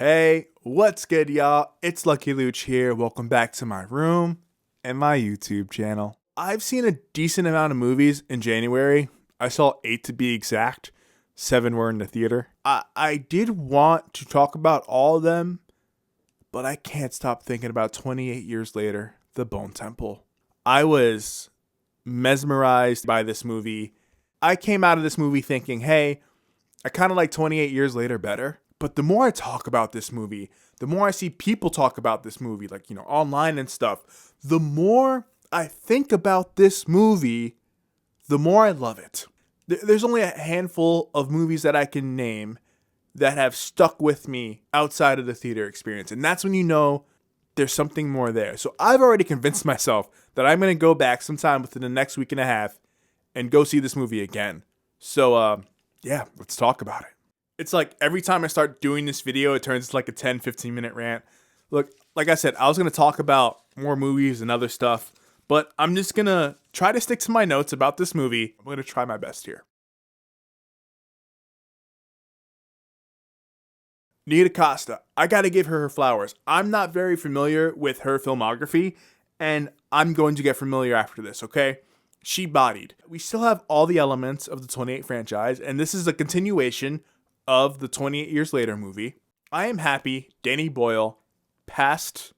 Hey, what's good, y'all? It's Lucky Luch here. Welcome back to my room and my YouTube channel. I've seen a decent amount of movies in January. I saw 8 to be exact. 7 were in the theater. I did want to talk about all of them, but I can't stop thinking about 28 years later, The Bone Temple. I was mesmerized by this movie. I came out of this movie thinking, hey, I kind of like 28 years later better. But the more I talk about this movie, the more I see people talk about this movie, like, online and stuff, the more I think about this movie, the more I love it. There's only a handful of movies that I can name that have stuck with me outside of the theater experience. And that's when you know there's something more there. So I've already convinced myself that I'm going to go back sometime within the next week and a half and go see this movie again. So, yeah, let's talk about it. It's like every time I start doing this video, it turns into like a 10-15 minute rant. Look, like I said, I was going to talk about more movies and other stuff, but I'm just going to try to stick to my notes about this movie. I'm going to try my best here. Nia DaCosta, I got to give her flowers. I'm not very familiar with her filmography, and I'm going to get familiar after this, okay? She bodied. We still have all the elements of the 28 franchise, and this is a continuation of the 28 Years Later movie. I am happy Danny Boyle passed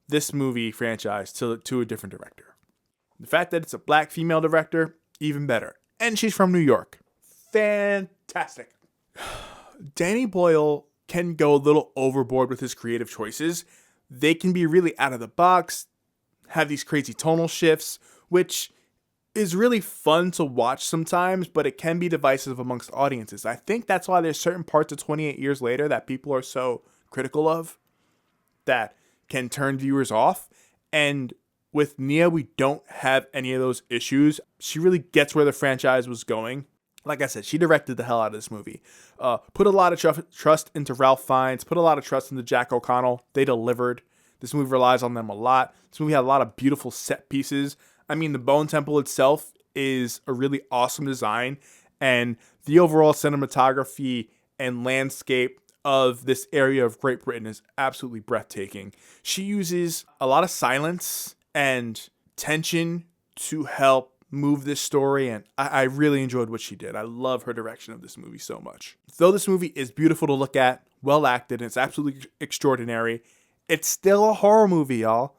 this movie franchise to a different director. The fact that it's a black female director, even better. And she's from New York. Fantastic. Danny Boyle can go a little overboard with his creative choices. They can be really out of the box, have these crazy tonal shifts, which is really fun to watch sometimes, but it can be divisive amongst audiences. I think that's why there's certain parts of 28 Years Later that people are so critical of that can turn viewers off. And with Nia, we don't have any of those issues. She really gets where the franchise was going. Like I said, she directed the hell out of this movie. Put a lot of trust into Ralph Fiennes, put a lot of trust into Jack O'Connell. They delivered. This movie relies on them a lot. This movie had a lot of beautiful set pieces. I mean, the Bone Temple itself is a really awesome design, and the overall cinematography and landscape of this area of Great Britain is absolutely breathtaking. She uses a lot of silence and tension to help move this story, and I really enjoyed what she did. I love her direction of this movie so much. Though this movie is beautiful to look at, well acted, and it's absolutely extraordinary, it's still a horror movie, y'all.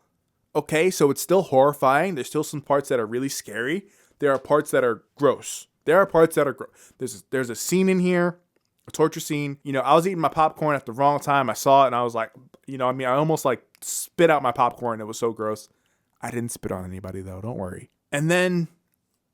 Okay, so it's still horrifying. There's still some parts that are really scary. There are parts that are gross. There's a scene in here, a torture scene. I was eating my popcorn at the wrong time. I saw it and I was like, I almost like spit out my popcorn. It was so gross. I didn't spit on anybody though, don't worry. And then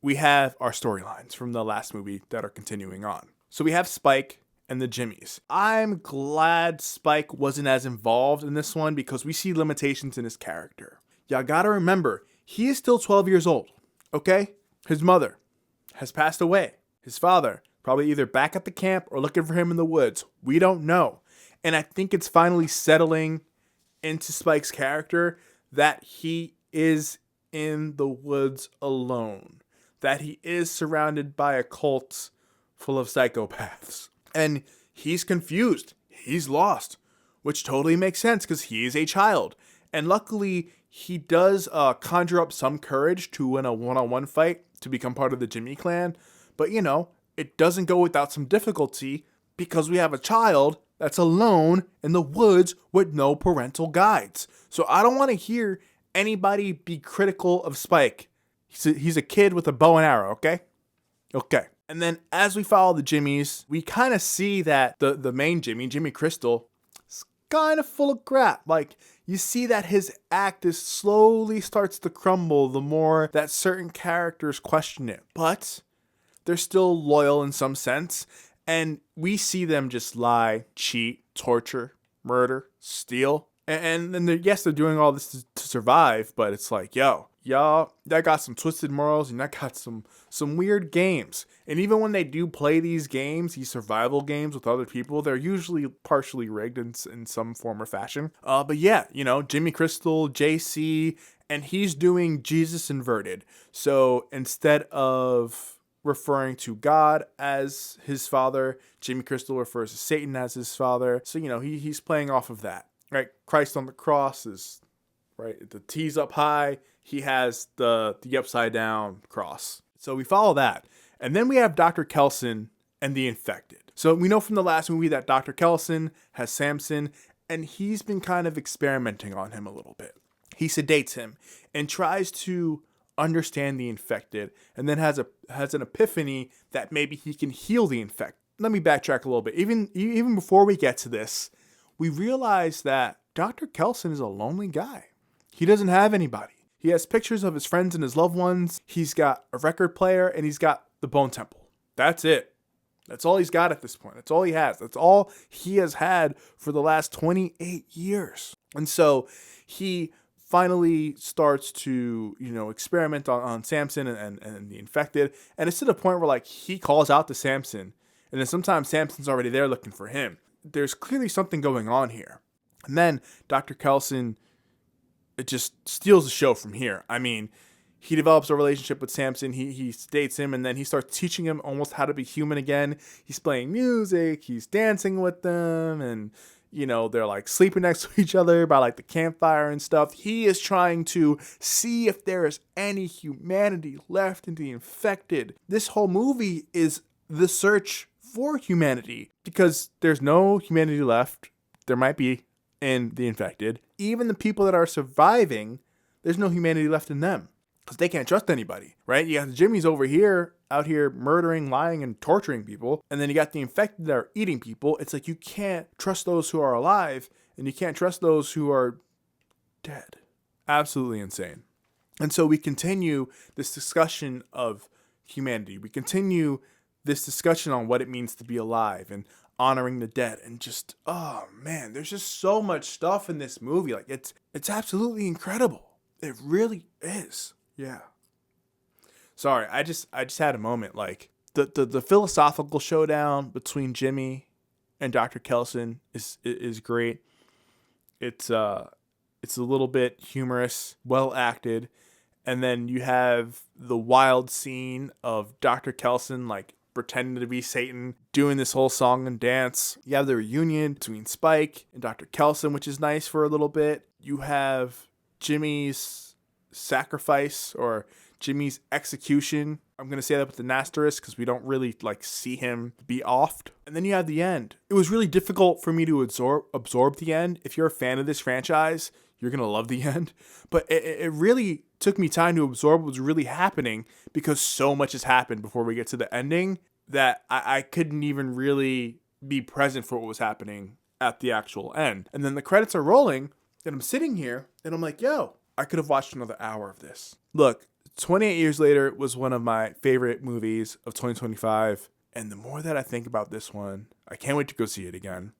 we have our storylines from the last movie that are continuing on. So we have Spike and the Jimmies. I'm glad Spike wasn't as involved in this one because we see limitations in his character. Y'all gotta remember, he is still 12 years old, okay? His mother has passed away. His father, probably either back at the camp or looking for him in the woods. We don't know. And I think it's finally settling into Spike's character that he is in the woods alone. That he is surrounded by a cult full of psychopaths. And he's confused. He's lost. Which totally makes sense because he is a child. And luckily, he does conjure up some courage to win a one-on-one fight to become part of the Jimmy clan. But, it doesn't go without some difficulty because we have a child that's alone in the woods with no parental guides. So I don't want to hear anybody be critical of Spike. He's a kid with a bow and arrow, okay? Okay. And then as we follow the Jimmies, we kind of see that the main Jimmy Crystal, is kind of full of crap. Like, you see that his act is slowly starts to crumble the more that certain characters question it. But they're still loyal in some sense. And we see them just lie, cheat, torture, murder, steal. And then, they're doing all this to survive. But it's like, y'all, that got some twisted morals and that got some weird games. And even when they do play these games, these survival games with other people, they're usually partially rigged in some form or fashion. But yeah, Jimmy Crystal, JC, and he's doing Jesus inverted. So instead of referring to God as his father. Jimmy Crystal refers to Satan as his father. So, he's playing off of that, right? Christ on the cross is, right, the T's up high. He has the upside down cross. So we follow that. And then we have Dr. Kelson and the infected. So we know from the last movie that Dr. Kelson has Samson, and he's been kind of experimenting on him a little bit. He sedates him and tries to understand the infected, and then has an epiphany that maybe he can heal the infected. Let me backtrack a little bit. Even before we get to this, we realize that Dr. Kelson is a lonely guy. He doesn't have anybody. He has pictures of his friends and his loved ones. He's got a record player, and he's got the Bone Temple. That's it. That's all he's got at this point. That's all he has. That's all he has had for the last 28 years. And so he finally starts to, experiment on Samson and the infected. And it's to the point where, he calls out to Samson. And then sometimes Samson's already there looking for him. There's clearly something going on here. And then Dr. Kelson, it just steals the show from here. I mean, he develops a relationship with Samson. He dates him, and then he starts teaching him almost how to be human again. He's playing music. He's dancing with them, and they're sleeping next to each other by the campfire and stuff. He is trying to see if there is any humanity left in the infected. This whole movie is the search for humanity, because there's no humanity left. There might be in the infected. Even the people that are surviving, there's no humanity left in them, because they can't trust anybody, right? You got the Jimmys out here murdering, lying, and torturing people. And then you got the infected that are eating people. It's you can't trust those who are alive, and you can't trust those who are dead. Absolutely insane. And so we continue this discussion of humanity. We continue this discussion on what it means to be alive and honoring the dead. And just, oh man, there's just so much stuff in this movie. It's absolutely incredible. It really is. Yeah. Sorry, I just had a moment. The philosophical showdown between Jimmy and Dr. Kelson is great. It's a little bit humorous, well acted, and then you have the wild scene of Dr. Kelson pretending to be Satan, doing this whole song and dance. You have the reunion between Spike and Dr. Kelson, which is nice for a little bit. You have Jimmy's sacrifice, or Jimmy's execution. I'm going to say that with an asterisk because we don't really see him be offed. And then you have the end. It was really difficult for me to absorb the end. If you're a fan of this franchise, you're going to love the end. But it really took me time to absorb what was really happening, because so much has happened before we get to the ending that I couldn't even really be present for what was happening at the actual end. And then the credits are rolling, and I'm sitting here, and I'm like, yo, I could have watched another hour of this. Look, 28 years later, it was one of my favorite movies of 2025. And the more that I think about this one, I can't wait to go see it again.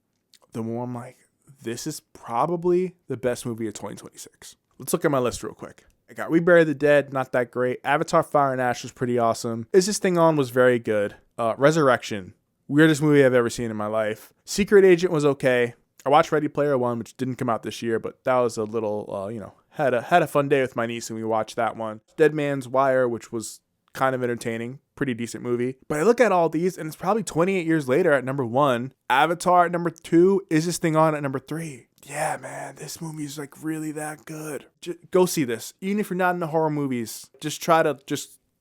The more I'm like, this is probably the best movie of 2026. Let's look at my list real quick. I got We Bury the Dead, not that great. Avatar Fire and Ash was pretty awesome. Is This Thing On was very good. Resurrection, weirdest movie I've ever seen in my life. Secret Agent was okay. I watched Ready Player One, which didn't come out this year, but that was a little, had a fun day with my niece and we watched that one. Dead Man's Wire, which was kind of entertaining, pretty decent movie. But I look at all these and it's probably 28 years later at number 1. Avatar at number 2. Is This Thing On at number 3. Yeah, man, this movie is really that good. Just go see this. Even if you're not into horror movies, just try to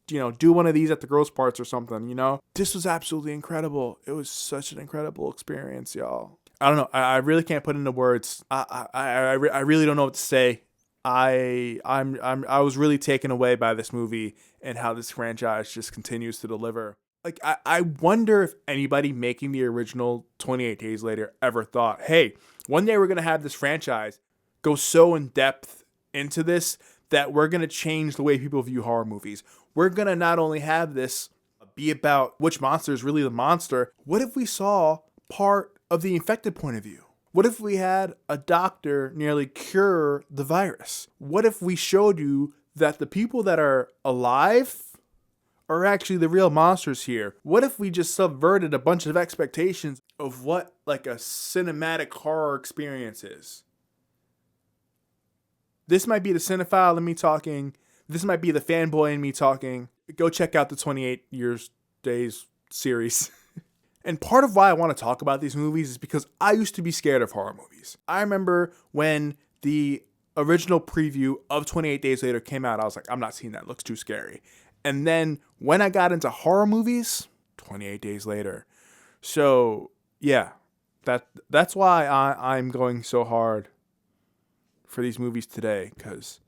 do one of these at the gross parts or something, This was absolutely incredible. It was such an incredible experience, y'all. I don't know. I really can't put into words. I really don't know what to say. I was really taken away by this movie and how this franchise just continues to deliver. I wonder if anybody making the original 28 Days Later ever thought, hey, one day we're going to have this franchise go so in depth into this that we're going to change the way people view horror movies. We're going to not only have this be about which monster is really the monster. What if we saw part of the infected point of view? What if we had a doctor nearly cure the virus? What if we showed you that the people that are alive are actually the real monsters here? What if we just subverted a bunch of expectations of what a cinematic horror experience is? This might be the cinephile in me talking. this might be the fanboy in me talking. Go check out the 28 Years Days series. And part of why I want to talk about these movies is because I used to be scared of horror movies. I remember when the original preview of 28 Days Later came out, I was like, I'm not seeing that. It looks too scary. And then when I got into horror movies, 28 Days Later. So, yeah, that's why I'm going so hard for these movies today, because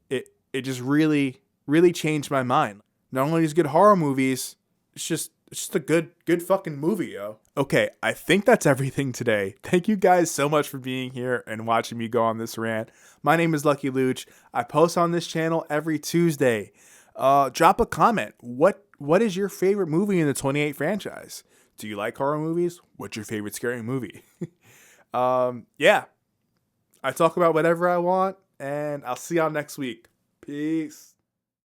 it just really, really changed my mind. Not only is good horror movies, it's just a good fucking movie, yo. Okay, I think that's everything today. Thank you guys so much for being here and watching me go on this rant. My name is Lucky Luch. I post on this channel every Tuesday. Drop a comment. What is your favorite movie in the 28 franchise? Do you like horror movies? What's your favorite scary movie? Yeah. I talk about whatever I want, and I'll see y'all next week. Peace.